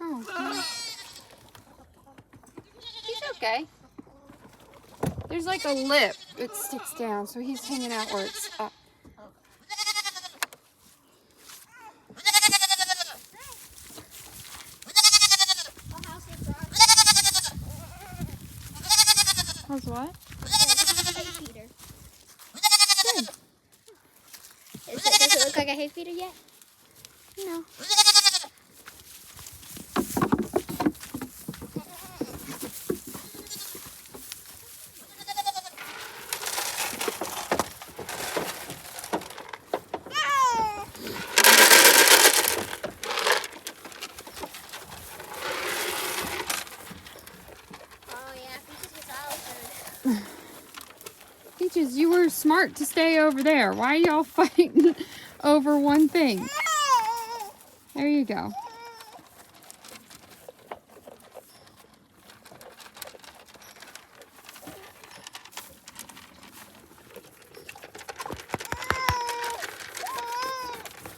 Oh, okay. He's okay. There's like a lip. It sticks down, so he's hanging out where it's up. How's what? Feeder. Good. Does it look like a hay feeder yet? No. Peaches, you were smart to stay over there. Why are y'all fighting over one thing? There you go.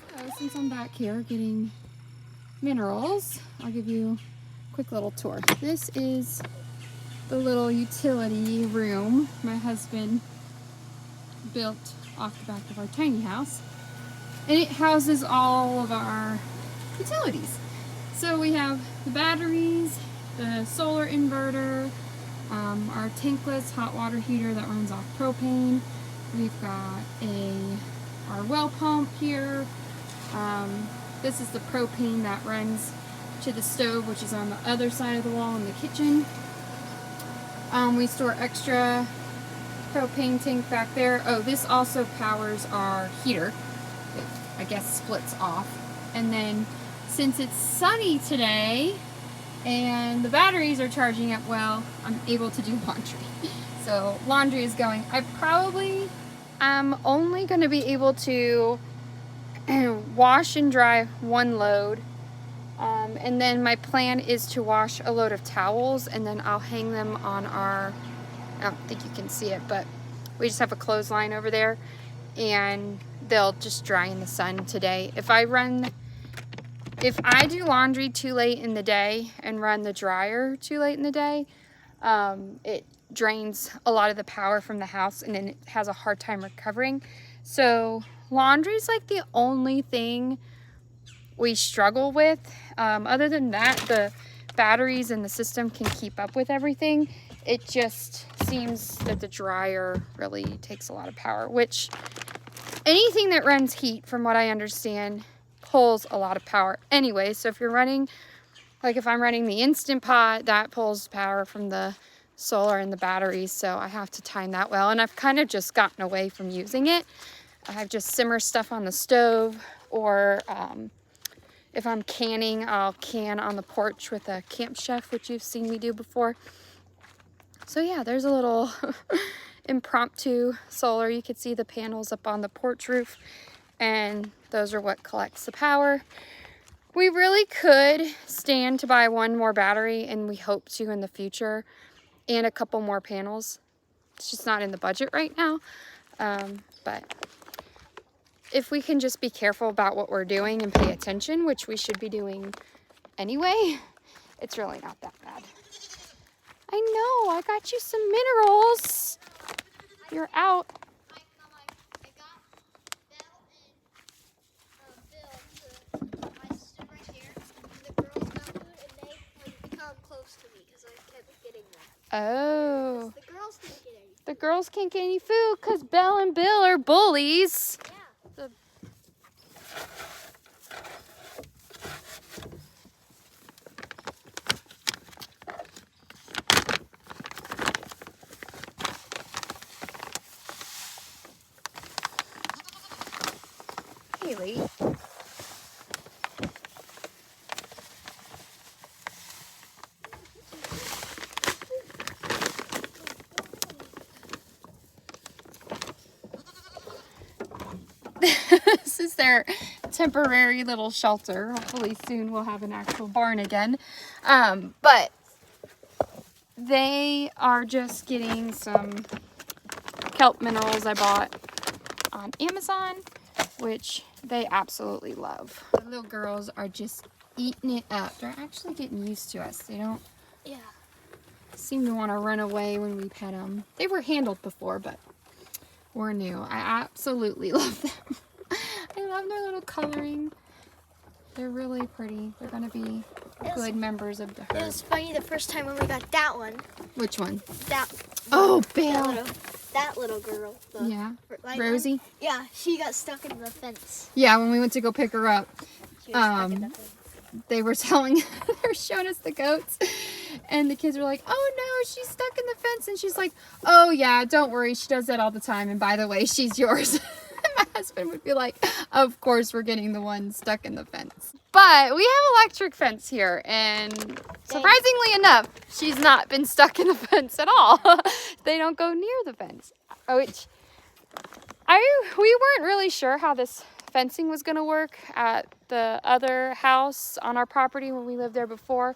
So since I'm back here getting minerals, I'll give you a quick little tour. This is the little utility room my husband built off the back of our tiny house, and it houses all of our utilities. So we have the batteries, the solar inverter, our tankless hot water heater that runs off propane. We've got our well pump here. This is the propane that runs to the stove, which is on the other side of the wall in the kitchen. We store extra propane tank back there. Oh, this also powers our heater. It, I guess, splits off. And then since it's sunny today and the batteries are charging up well, I'm able to do laundry. So laundry is going. I probably am only going to be able to wash and dry one load. And then my plan is to wash a load of towels, and then I'll hang them on our, I don't think you can see it, but we just have a clothesline over there, and they'll just dry in the sun today. If I do laundry too late in the day and run the dryer too late in the day, it drains a lot of the power from the house, and then it has a hard time recovering. So laundry is like the only thing we struggle with. Other than that, the batteries and the system can keep up with everything. It just seems that the dryer really takes a lot of power, which anything that runs heat, from what I understand, pulls a lot of power anyway. So if you're running, like if I'm running the Instant Pot, that pulls power from the solar and the batteries, so I have to time that well. And I've kind of just gotten away from using it. I've just simmer stuff on the stove, or if I'm canning, I'll can on the porch with a Camp Chef, which you've seen me do before. So yeah, there's a little impromptu solar. You can see the panels up on the porch roof, and those are what collects the power. We really could stand to buy one more battery, and we hope to in the future, and a couple more panels. It's just not in the budget right now. But if we can just be careful about what we're doing and pay attention, which we should be doing anyway, it's really not that bad. I know, I got you some minerals. You're out. Oh. The girls didn't get any. The girls can't get any food because Belle and Bill are bullies. Yeah. Haley. This is their temporary little shelter. Hopefully soon we'll have an actual barn again. But they are just getting some kelp minerals I bought on Amazon, which they absolutely love. The little girls are just eating it up. They're actually getting used to us. They don't Yeah. seem to want to run away when we pet them. They were handled before, but we're new. I absolutely love them. I love their little coloring. They're really pretty. They're going to be good members of the It herd. was funny the first time when we got that one. Which one? That. Oh, Belle. That little girl. The Yeah. light Rosie? one. Yeah, she got stuck in the fence. Yeah, when we went to go pick her up, She was stuck in the fence. they were they're showing us the goats, and the kids were like, oh no, she's stuck in the fence, and she's like, oh yeah, don't worry, she does that all the time, and by the way, she's yours. My husband would be like, of course we're getting the one stuck in the fence. But we have electric fence here, and surprisingly enough, she's not been stuck in the fence at all. They don't go near the fence, which we weren't really sure how this fencing was going to work at the other house on our property when we lived there before,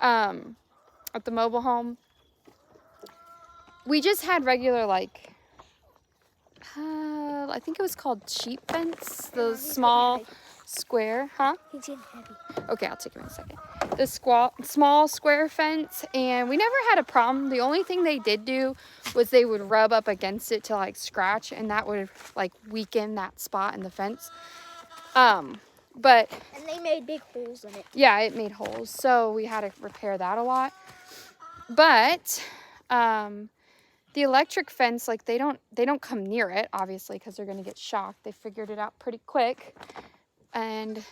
at the mobile home. We just had regular, like, I think it was called sheep fence, the small square, huh? He's getting heavy. Okay, I'll take him in a second. The small square fence, and we never had a problem. The only thing they did do was they would rub up against it to like scratch, and that would like weaken that spot in the fence. But And they made big holes in it. yeah, it made holes, so we had to repair that a lot. But the electric fence, like they don't come near it, obviously, because they're gonna get shocked. They figured it out pretty quick, and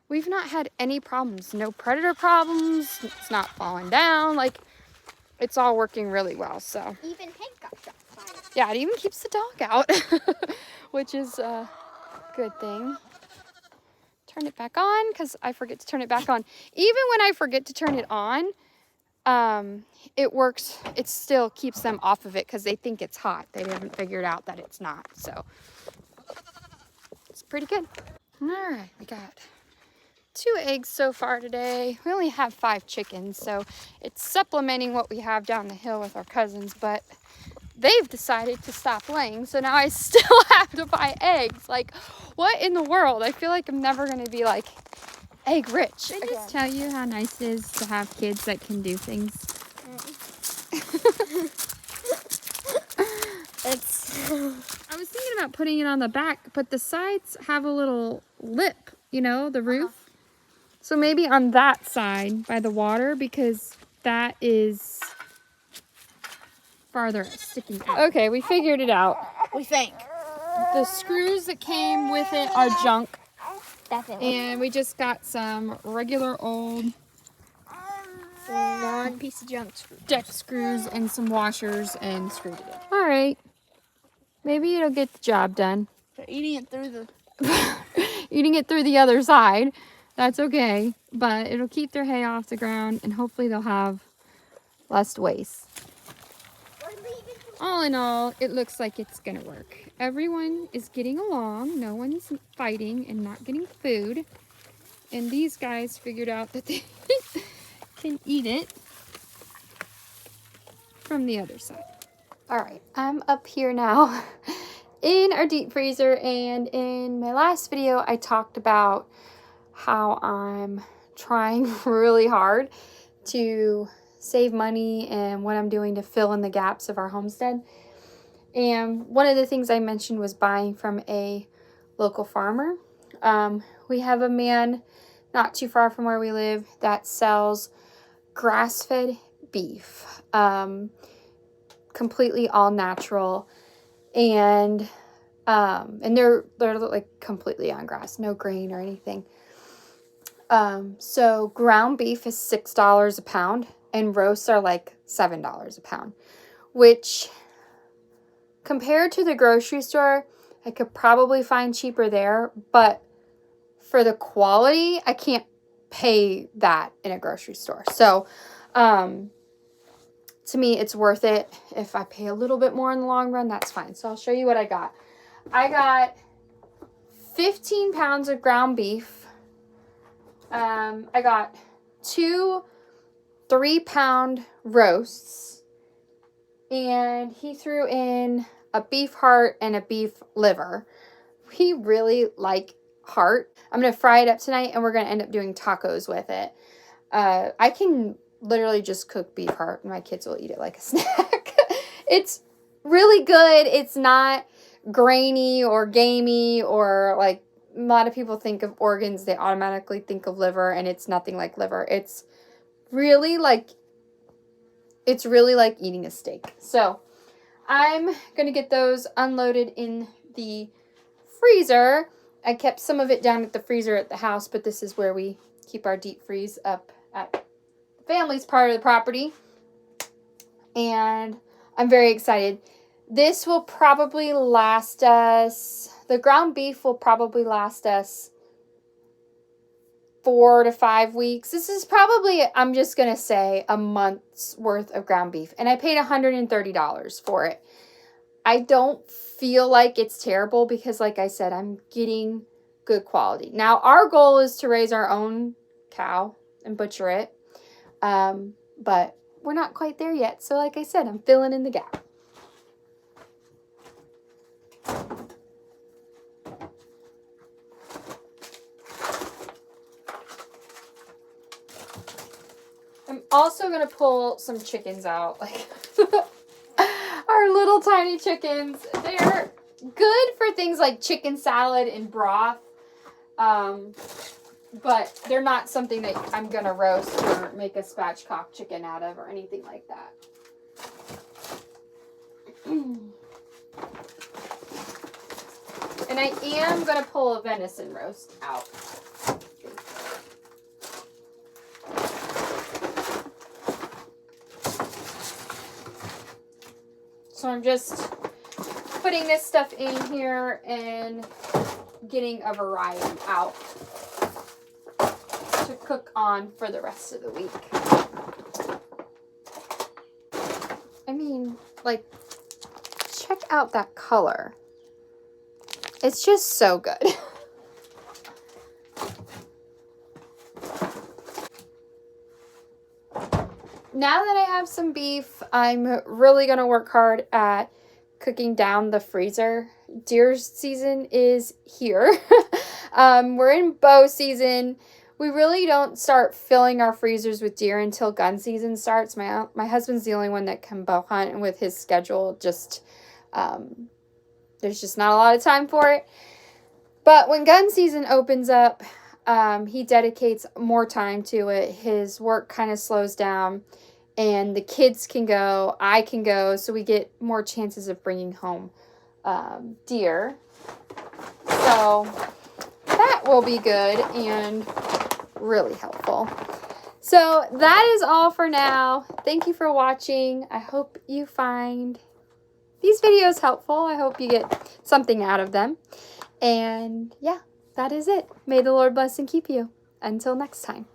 we've not had any problems. No predator problems. It's not falling down. Like, it's all working really well. So Even Hank got shot by it. yeah, it even keeps the dog out, which is a good thing. Turn it back on, because I forget to turn it back on. Even when I forget to turn it on, it works. It still keeps them off of it because they think it's hot. They haven't figured out that it's not. So it's pretty good. All right, we got 2 eggs so far today. We only have 5 chickens, so it's supplementing what we have down the hill with our cousins, but they've decided to stop laying, so now I still have to buy eggs. Like, what in the world? I feel like I'm never going to be like egg rich. Did I just tell you how nice it is to have kids that can do things? I was thinking about putting it on the back, but the sides have a little lip, you know, the roof. So maybe on that side by the water, because that is farther sticking out. Okay, we figured it out. We think. The screws that came with it are junk, Definitely. and we just got some regular old Non-piece of junk screw. deck screws and some washers and screwed it in. All right, maybe it'll get the job done. They're eating it through the... Eating it through the other side, that's okay, but it'll keep their hay off the ground, and hopefully they'll have less waste. All in all, it looks like it's gonna work. Everyone is getting along. No one's fighting and not getting food. And these guys figured out that they can eat it from the other side. All right, I'm up here now in our deep freezer, and in my last video, I talked about how I'm trying really hard to save money and what I'm doing to fill in the gaps of our homestead. And one of the things I mentioned was buying from a local farmer. We have a man not too far from where we live that sells grass-fed beef, completely all natural, and they're like completely on grass, no grain or anything. So ground beef is $6 a pound, and roasts are like $7 a pound, which compared to the grocery store, I could probably find cheaper there, but for the quality, I can't pay that in a grocery store. So, to me, it's worth it. If I pay a little bit more in the long run, that's fine. So I'll show you what I got. I got 15 pounds of ground beef. I got 2 3-pound roasts, and he threw in a beef heart and a beef liver. We really like heart. I'm going to fry it up tonight, and we're going to end up doing tacos with it. I can literally just cook beef heart, and my kids will eat it like a snack. It's really good. It's not grainy or gamey, or like a lot of people think of organs, they automatically think of liver, and it's nothing like liver. It's really like eating a steak. So I'm going to get those unloaded in the freezer. I kept some of it down at the freezer at the house, but this is where we keep our deep freeze up at the family's part of the property. And I'm very excited. This will probably last us, the ground beef will probably last us 4 to 5 weeks. This is probably, I'm just going to say, a month's worth of ground beef. And I paid $130 for it. I don't feel like it's terrible because, like I said, I'm getting good quality. Now, our goal is to raise our own cow and butcher it. But we're not quite there yet. So, like I said, I'm filling in the gap. I'm also going to pull some chickens out. Like our little tiny chickens. They're good for things like chicken salad and broth. But they're not something that I'm going to roast or make a spatchcock chicken out of or anything like that. And I am going to pull a venison roast out. So I'm just putting this stuff in here and getting a variety out to cook on for the rest of the week. I mean, like, check out that color. It's just so good. Now that I have some beef, I'm really going to work hard at cooking down the freezer. Deer season is here. We're in bow season. We really don't start filling our freezers with deer until gun season starts. My husband's the only one that can bow hunt, and with his schedule, just there's just not a lot of time for it. But when gun season opens up, he dedicates more time to it. His work kind of slows down, and the kids can go, I can go, so we get more chances of bringing home deer. So that will be good and really helpful. So that is all for now. Thank you for watching. I hope you find these videos helpful. I hope you get something out of them. And yeah, that is it. May the Lord bless and keep you. Until next time.